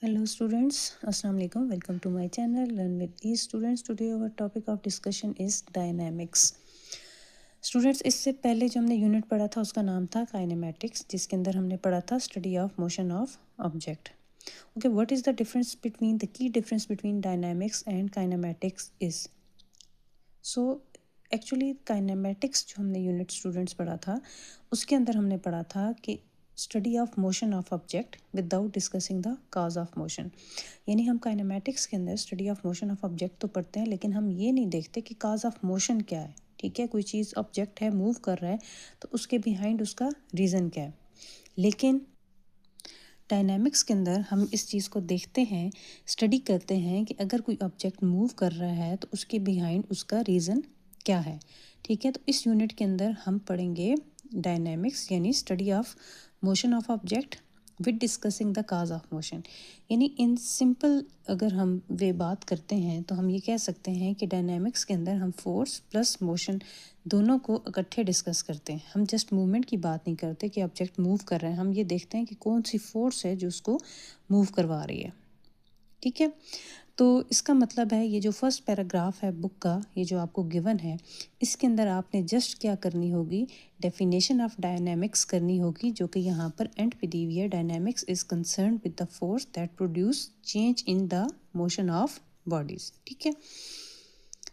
Hello students, Assalamu alaikum. Welcome to my channel Learn with Ease students. Today our topic of discussion is dynamics. Students, इससे पहले जो हमने unit पढ़ा था उसका नाम था काइनेमेटिक्स, जिसके अंदर हमने पढ़ा था study of motion of object. Okay, what is the difference between the key difference between dynamics and kinematics is so actually kinematics जो हमने यूनिट स्टूडेंट्स पढ़ा था उसके अंदर हमने पढ़ा था कि study of motion of object without discussing the cause of motion. यानी हम काइनेमेटिक्स के अंदर study of motion of object तो पढ़ते हैं, लेकिन हम ये नहीं देखते कि काज ऑफ मोशन क्या है. ठीक है, कोई चीज़ ऑब्जेक्ट है, मूव कर रहा है, तो उसके बिहाइंड उसका रीज़न क्या है. लेकिन डायनामिक्स के अंदर हम इस चीज़ को देखते हैं, स्टडी करते हैं कि अगर कोई ऑब्जेक्ट मूव कर रहा है तो उसके बिहाइंड उसका रीज़न क्या है. ठीक है, तो इस यूनिट के अंदर हम पढ़ेंगे डायनामिक्स यानी study of motion of object with discussing the cause of motion. यानी इन सिंपल अगर हम वे बात करते हैं तो हम ये कह सकते हैं कि डायनामिक्स के अंदर हम फोर्स प्लस मोशन दोनों को इकट्ठे डिस्कस करते हैं. हम जस्ट मूवमेंट की बात नहीं करते कि ऑब्जेक्ट मूव कर रहे हैं, हम ये देखते हैं कि कौन सी फोर्स है जो उसको मूव करवा रही है. ठीक है, तो इसका मतलब है ये जो फर्स्ट पैराग्राफ है बुक का, ये जो आपको गिवन है, इसके अंदर आपने जस्ट क्या करनी होगी, डेफिनेशन ऑफ डायनामिक्स करनी होगी, जो कि यहाँ पर एंड पे दी हुई है. Dynamics is concern with the force that produce change in the motion of bodies. ठीक है,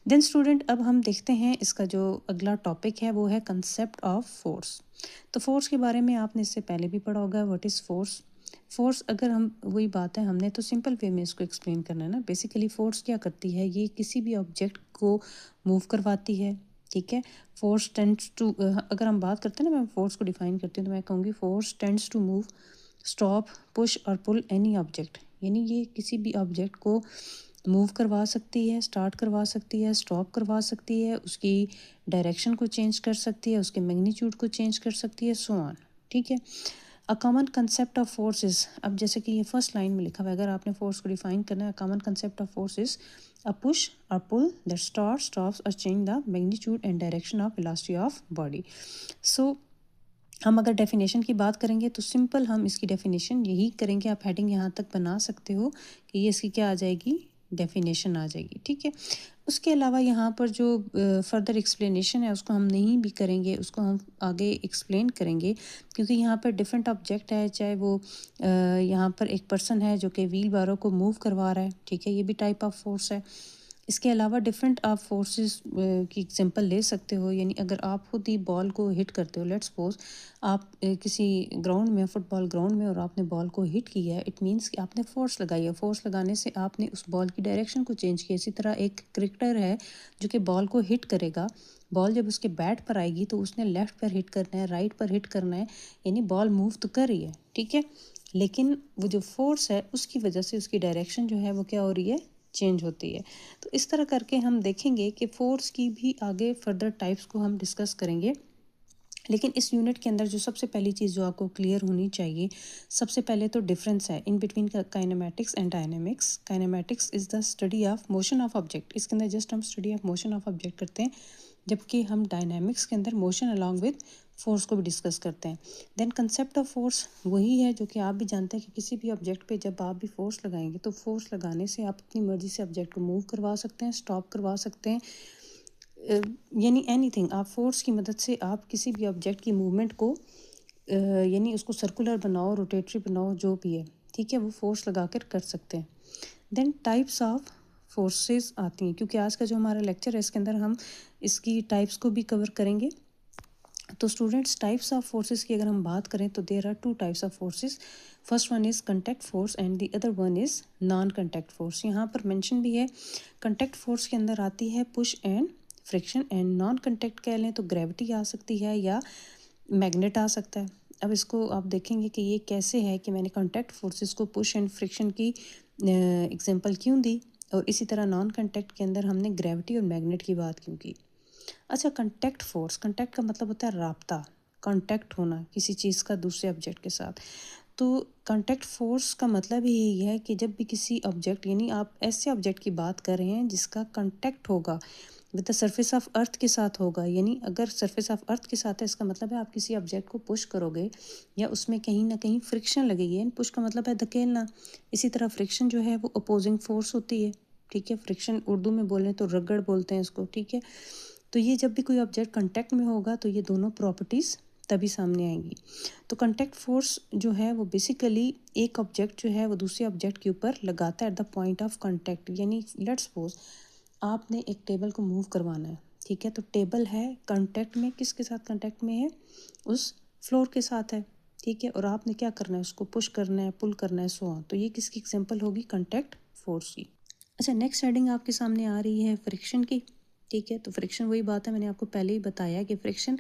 देन स्टूडेंट अब हम देखते हैं इसका जो अगला टॉपिक है वो है कंसेप्ट ऑफ फोर्स. तो फोर्स के बारे में आपने इससे पहले भी पढ़ा होगा, व्हाट इज़ फोर्स. फोर्स अगर हम वही बात है, हमने तो सिंपल वे में इसको एक्सप्लेन करना है ना. बेसिकली फोर्स क्या करती है, ये किसी भी ऑब्जेक्ट को मूव करवाती है. ठीक है, फोर्स टेंड्स टू, अगर हम बात करते हैं ना, मैं फोर्स को डिफाइन करती हूँ तो मैं कहूँगी force tends to move, stop, push और पुल एनी ऑब्जेक्ट. यानी ये किसी भी ऑब्जेक्ट को मूव करवा सकती है, स्टार्ट करवा सकती है, स्टॉप करवा सकती है, उसकी डायरेक्शन को चेंज कर सकती है, उसके मैग्नीट्यूड को चेंज कर सकती है, सो ऑन. ठीक है, a common concept of force is, अब जैसे कि ये फर्स्ट लाइन में लिखा हुआ है, अगर आपने फोर्स को डिफाइन करना है, common concept of force is a push और पुल दैट स्टार्ट, स्टॉप्स और change the magnitude and direction of velocity of body. So हम अगर डेफिनेशन की बात करेंगे तो सिंपल हम इसकी डेफिनेशन यही करेंगे. आप हेडिंग यहाँ तक बना सकते हो कि ये इसकी क्या आ जाएगी, डेफिनेशन आ जाएगी. ठीक है, उसके अलावा यहाँ पर जो फर्दर एक्सप्लेनेशन है उसको हम नहीं भी करेंगे, उसको हम आगे एक्सप्लेन करेंगे, क्योंकि यहाँ पर डिफरेंट ऑब्जेक्ट है, चाहे वो यहाँ पर एक पर्सन है जो कि व्हील बारों को मूव करवा रहा है. ठीक है, ये भी टाइप ऑफ फोर्स है. इसके अलावा डिफरेंट आप फोर्सेस की एग्जांपल ले सकते हो. यानी अगर आप खुद ही बॉल को हिट करते हो, लेट्स सपोज आप किसी ग्राउंड में, फुटबॉल ग्राउंड में, और आपने बॉल को हिट किया है, इट मीन्स कि आपने फोर्स लगाई है. फोर्स लगाने से आपने उस बॉल की डायरेक्शन को चेंज किया. इसी तरह एक क्रिकेटर है जो कि बॉल को हिट करेगा, बॉल जब उसके बैट पर आएगी तो उसने लेफ़्ट पर हिट करना है, राइट पर हिट करना है, यानी बॉल मूव तो कर रही है. ठीक है, लेकिन वो जो फोर्स है उसकी वजह से उसकी डायरेक्शन जो है वो क्या हो रही है, चेंज होती है. तो इस तरह करके हम देखेंगे कि फोर्स की भी आगे फर्दर टाइप्स को हम डिस्कस करेंगे. लेकिन इस यूनिट के अंदर जो सबसे पहली चीज़ जो आपको क्लियर होनी चाहिए, सबसे पहले तो डिफरेंस है in between kinematics and dynamics. Kinematics is the study of motion of object. इसके अंदर जस्ट हम study of motion of object करते हैं, जबकि हम डायनेमिक्स के अंदर मोशन अलॉन्ग विद फोर्स को भी डिस्कस करते हैं. देन कंसेप्ट ऑफ फोर्स वही है जो कि आप भी जानते हैं कि किसी भी ऑब्जेक्ट पे जब आप भी फोर्स लगाएंगे तो फोर्स लगाने से आप अपनी मर्जी से ऑब्जेक्ट को मूव करवा सकते हैं, स्टॉप करवा सकते हैं, यानी एनीथिंग. आप फोर्स की मदद से आप किसी भी ऑब्जेक्ट की मूवमेंट को यानी उसको सर्कुलर बनाओ, रोटेटरी बनाओ, जो भी है, ठीक है, वो फोर्स लगा कर सकते हैं. देन टाइप्स ऑफ फोर्सेस आती हैं, क्योंकि आज का जो हमारा लेक्चर है इसके अंदर हम इसकी टाइप्स को भी कवर करेंगे. तो स्टूडेंट्स, टाइप्स ऑफ फोर्सेस की अगर हम बात करें तो there are two types of forces. First one is contact force and the other one is non contact force. यहाँ पर मेंशन भी है, कंटैक्ट फोर्स के अंदर आती है push and friction, and non contact कह लें तो ग्रेविटी आ सकती है या मैग्नेट आ सकता है. अब इसको आप देखेंगे कि ये कैसे है कि मैंने कॉन्टैक्ट फोर्सेस को पुश एंड फ्रिक्शन की एग्जांपल क्यों दी, और इसी तरह नॉन कॉन्टैक्ट के अंदर हमने ग्रेविटी और मैग्नेट की बात क्यों की. अच्छा, कॉन्टैक्ट फोर्स, कॉन्टैक्ट का मतलब होता है राब्ता, कॉन्टैक्ट होना किसी चीज़ का दूसरे ऑब्जेक्ट के साथ. तो कॉन्टैक्ट फोर्स का मतलब ही यही है कि जब भी किसी ऑब्जेक्ट, यानी आप ऐसे ऑब्जेक्ट की बात कर रहे हैं जिसका कॉन्टैक्ट होगा, with the surface of earth के साथ होगा, यानी अगर सरफेस ऑफ अर्थ के साथ है इसका मतलब है आप किसी ऑब्जेक्ट को पुश करोगे या उसमें कहीं ना कहीं फ्रिक्शन लगेगी। पुश का मतलब है धकेलना। इसी तरह फ्रिक्शन जो है वो अपोजिंग फोर्स होती है, ठीक है। फ्रिक्शन उर्दू में बोलें तो रगड़ बोलते हैं इसको, ठीक है। तो ये जब भी कोई ऑब्जेक्ट कांटेक्ट में होगा तो ये दोनों प्रॉपर्टीज़ तभी सामने आएंगी। तो कांटेक्ट फोर्स जो है वो बेसिकली एक ऑब्जेक्ट जो है वो दूसरे ऑब्जेक्ट के ऊपर लगाता है at the point of contact. यानी लेट्स सपोज आपने एक टेबल को मूव करवाना है, ठीक है। तो टेबल है कांटेक्ट में, किसके साथ कांटेक्ट में है? उस फ्लोर के साथ है, ठीक है। और आपने क्या करना है? उसको पुश करना है, पुल करना है, सो ऑन। तो ये किसकी एग्जांपल होगी? कांटेक्ट फोर्स की। अच्छा, नेक्स्ट हेडिंग आपके सामने आ रही है फ्रिक्शन की, ठीक है। तो फ्रिक्शन वही बात है, मैंने आपको पहले ही बताया कि फ्रिक्शन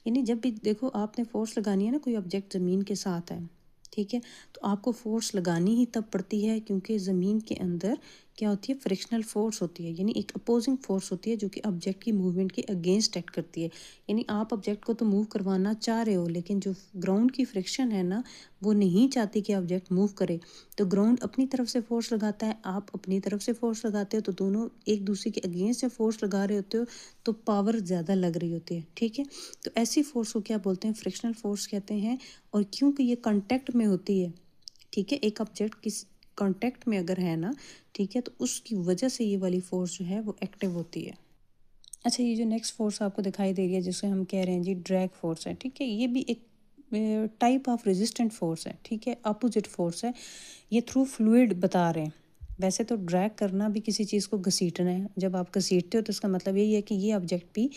यानी जब भी देखो आपने फोर्स लगानी है ना, कोई ऑब्जेक्ट ज़मीन के साथ है, ठीक है, तो आपको फोर्स लगानी ही तब पड़ती है क्योंकि ज़मीन के अंदर क्या होती है? फ्रिक्शनल फोर्स होती है, यानी एक अपोजिंग फोर्स होती है जो कि ऑब्जेक्ट की मूवमेंट के अगेंस्ट एक्ट करती है। यानी आप ऑब्जेक्ट को तो मूव करवाना चाह रहे हो, लेकिन जो ग्राउंड की फ्रिक्शन है ना, वो नहीं चाहती कि ऑब्जेक्ट मूव करे। तो ग्राउंड अपनी तरफ से फोर्स लगाता है, आप अपनी तरफ से फोर्स लगाते हो, तो दोनों एक दूसरे के अगेंस्ट जब फोर्स लगा रहे होते हो तो पावर ज़्यादा लग रही होती है, ठीक है। तो ऐसी फोर्स को क्या बोलते हैं? फ्रिक्शनल फोर्स कहते हैं। और क्योंकि ये कांटेक्ट में होती है, ठीक है, एक ऑब्जेक्ट किस कांटेक्ट में अगर है ना, ठीक है, तो उसकी वजह से ये वाली फोर्स जो है वो एक्टिव होती है। अच्छा, ये जो नेक्स्ट फोर्स आपको दिखाई दे रही है जिसे हम कह रहे हैं जी ड्रैग फोर्स है, ठीक है। ये भी एक टाइप ऑफ रेजिस्टेंट फोर्स है, ठीक है, अपोजिट फोर्स है। ये थ्रू फ्लूइड बता रहे हैं। वैसे तो ड्रैग करना भी किसी चीज़ को घसीटना है। जब आप घसीटते हो तो इसका मतलब यही है कि ये ऑब्जेक्ट भी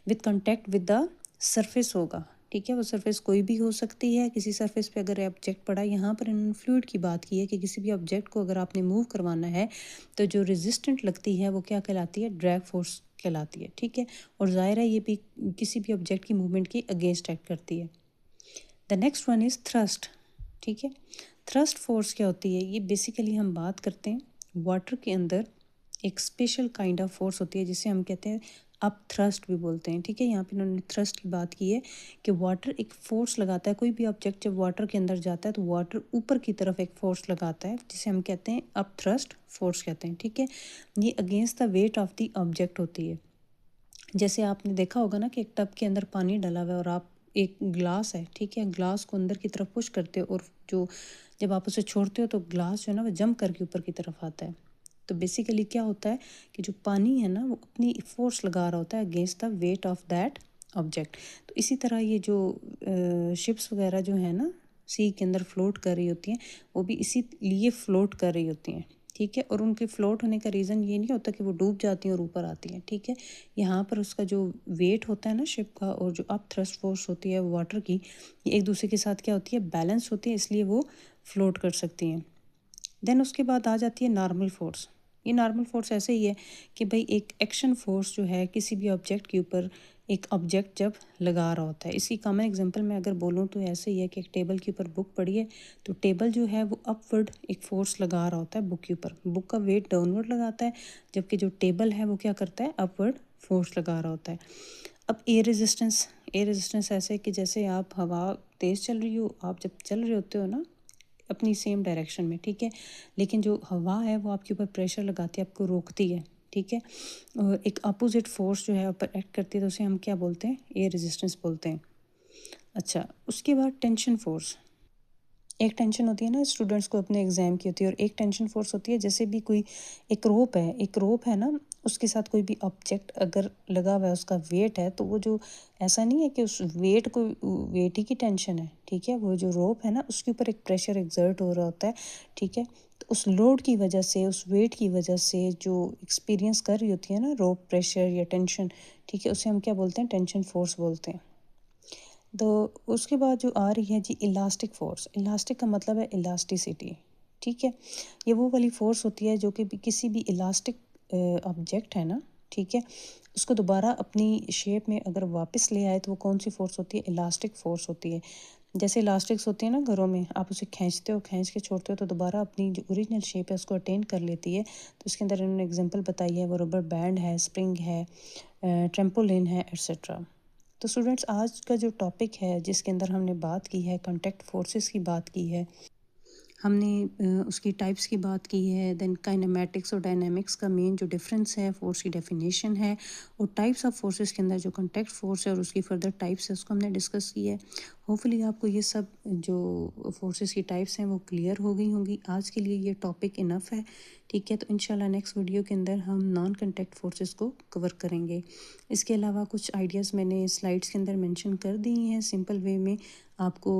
with contact with the surface होगा, ठीक है। वो सरफेस कोई भी हो सकती है। किसी सरफेस पे अगर ऑब्जेक्ट पड़ा, यहाँ पर इन्होंने फ्लूइड की बात की है कि किसी भी ऑब्जेक्ट को अगर आपने मूव करवाना है तो जो रेजिस्टेंट लगती है वो क्या कहलाती है? ड्रैग फोर्स कहलाती है, ठीक है। और ज़ाहिर है ये भी किसी भी ऑब्जेक्ट की मूवमेंट के अगेंस्ट एक्ट करती है। The next one is thrust, ठीक है। थ्रस्ट फोर्स क्या होती है? ये बेसिकली हम बात करते हैं वाटर के अंदर एक स्पेशल काइंड ऑफ फोर्स होती है जिसे हम कहते हैं अप थ्रस्ट भी बोलते हैं, ठीक है। यहाँ पे इन्होंने थ्रस्ट की बात की है कि वाटर एक फोर्स लगाता है। कोई भी ऑब्जेक्ट जब वाटर के अंदर जाता है तो वाटर ऊपर की तरफ एक फोर्स लगाता है जिसे हम कहते हैं अप थ्रस्ट फोर्स कहते हैं, ठीक है। ये against the weight of the object होती है। जैसे आपने देखा होगा ना कि एक टब के अंदर पानी डाला हुआ है और आप एक ग्लास है, ठीक है, ग्लास को अंदर की तरफ पुश करते हो और जो जब आप उसे छोड़ते हो तो ग्लास जो है ना वो जंप करके ऊपर की तरफ आता है। तो बेसिकली क्या होता है कि जो पानी है ना वो अपनी फोर्स लगा रहा होता है against the weight of that object. तो इसी तरह ये जो शिप्स वगैरह जो है ना सी के अंदर फ्लोट कर रही होती हैं, वो भी इसी लिए फ्लोट कर रही होती हैं, ठीक है। और उनके फ्लोट होने का रीज़न ये नहीं होता कि वो डूब जाती हैं और ऊपर आती हैं, ठीक है। यहाँ पर उसका जो वेट होता है ना शिप का और जो अप थ्रस्ट फोर्स होती है वाटर की, ये एक दूसरे के साथ क्या होती है? बैलेंस होती है, इसलिए वो फ्लोट कर सकती हैं। देन उसके बाद आ जाती है नॉर्मल फोर्स। ये नॉर्मल फोर्स ऐसे ही है कि भाई एक एक्शन फोर्स जो है किसी भी ऑब्जेक्ट के ऊपर एक ऑब्जेक्ट जब लगा रहा होता है। इसकी कॉमन एग्जांपल मैं अगर बोलूँ तो ऐसे ही है कि एक टेबल के ऊपर बुक पड़ी है, तो टेबल जो है वो अपवर्ड एक फोर्स लगा रहा होता है बुक के ऊपर। बुक का वेट डाउनवर्ड लगाता है, जबकि जो टेबल है वो क्या करता है? अपवर्ड फोर्स लगा रहा होता है। अब एयर रेजिस्टेंस ऐसे कि जैसे आप हवा तेज़ चल रही हो, आप जब चल रहे होते हो ना अपनी सेम डायरेक्शन में, ठीक है, लेकिन जो हवा है वो आपके ऊपर प्रेशर लगाती है, आपको रोकती है, ठीक है। और एक अपोजिट फोर्स जो है ऊपर एक्ट करती है तो उसे हम क्या बोलते हैं? एयर रेजिस्टेंस बोलते हैं। अच्छा, उसके बाद टेंशन फोर्स। एक टेंशन होती है ना स्टूडेंट्स को अपने एग्ज़ाम की होती है और एक टेंशन फोर्स होती है जैसे भी कोई एक रोप है ना, उसके साथ कोई भी ऑब्जेक्ट अगर लगा हुआ है उसका वेट है तो वो जो ऐसा नहीं है कि उस वेट को वेट ही की टेंशन है, ठीक है। वो जो रोप है ना उसके ऊपर एक प्रेशर एक्सर्ट हो रहा होता है, ठीक है। तो उस लोड की वजह से उस वेट की वजह से जो एक्सपीरियंस कर रही होती है ना रोप प्रेशर या टेंशन, ठीक है, उसे हम क्या बोलते हैं? टेंशन फोर्स बोलते हैं। तो उसके बाद जो आ रही है जी इलास्टिक फोर्स। इलास्टिक का मतलब है इलास्टिसिटी, ठीक है। ये वो वाली फोर्स होती है जो कि किसी भी इलास्टिक ऑब्जेक्ट है ना, ठीक है, उसको दोबारा अपनी शेप में अगर वापस ले आए तो वो कौन सी फोर्स होती है? इलास्टिक फोर्स होती है। जैसे इलास्टिक्स होती है ना घरों में, आप उसे खींचते हो, खींच के छोड़ते हो तो दोबारा अपनी जो ओरिजिनल शेप है उसको अटेन कर लेती है। तो इसके अंदर इन्होंने एग्जांपल बताई है, वो रबर बैंड है, स्प्रिंग है, ट्रेम्पोलिन है, एट्सेट्रा। तो स्टूडेंट्स आज का जो टॉपिक है जिसके अंदर हमने बात की है कॉन्टैक्ट फोर्सेस की बात की है, हमने उसकी टाइप्स की बात की है। देन काइनेमैटिक्स और डायनामिक्स का मेन जो डिफरेंस है, फोर्स की डेफिनेशन है, और टाइप्स ऑफ फोर्सेस के अंदर जो कॉन्टैक्ट फोर्स है और उसकी फर्दर टाइप्स है उसको हमने डिस्कस किया है। होपफुली आपको ये सब जो फोर्सेस की टाइप्स हैं वो क्लियर हो गई होंगी। आज के लिए ये टॉपिक इनफ है, ठीक है। तो इंशाल्लाह नेक्स्ट वीडियो के अंदर हम नॉन कॉन्टैक्ट फोर्सेस को कवर करेंगे। इसके अलावा कुछ आइडियाज़ मैंने स्लाइड्स के अंदर मेंशन कर दी हैं सिंपल वे में, आपको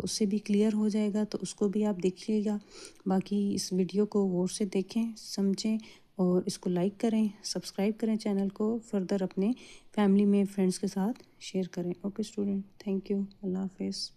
उससे भी क्लियर हो जाएगा, तो उसको भी आप देखिएगा। बाकी इस वीडियो को गौर से देखें, समझें और इसको लाइक करें, सब्सक्राइब करें चैनल को, फर्दर अपने फैमिली में फ्रेंड्स के साथ शेयर करें। ओके स्टूडेंट, थैंक यू, अल्लाह हाफिज़।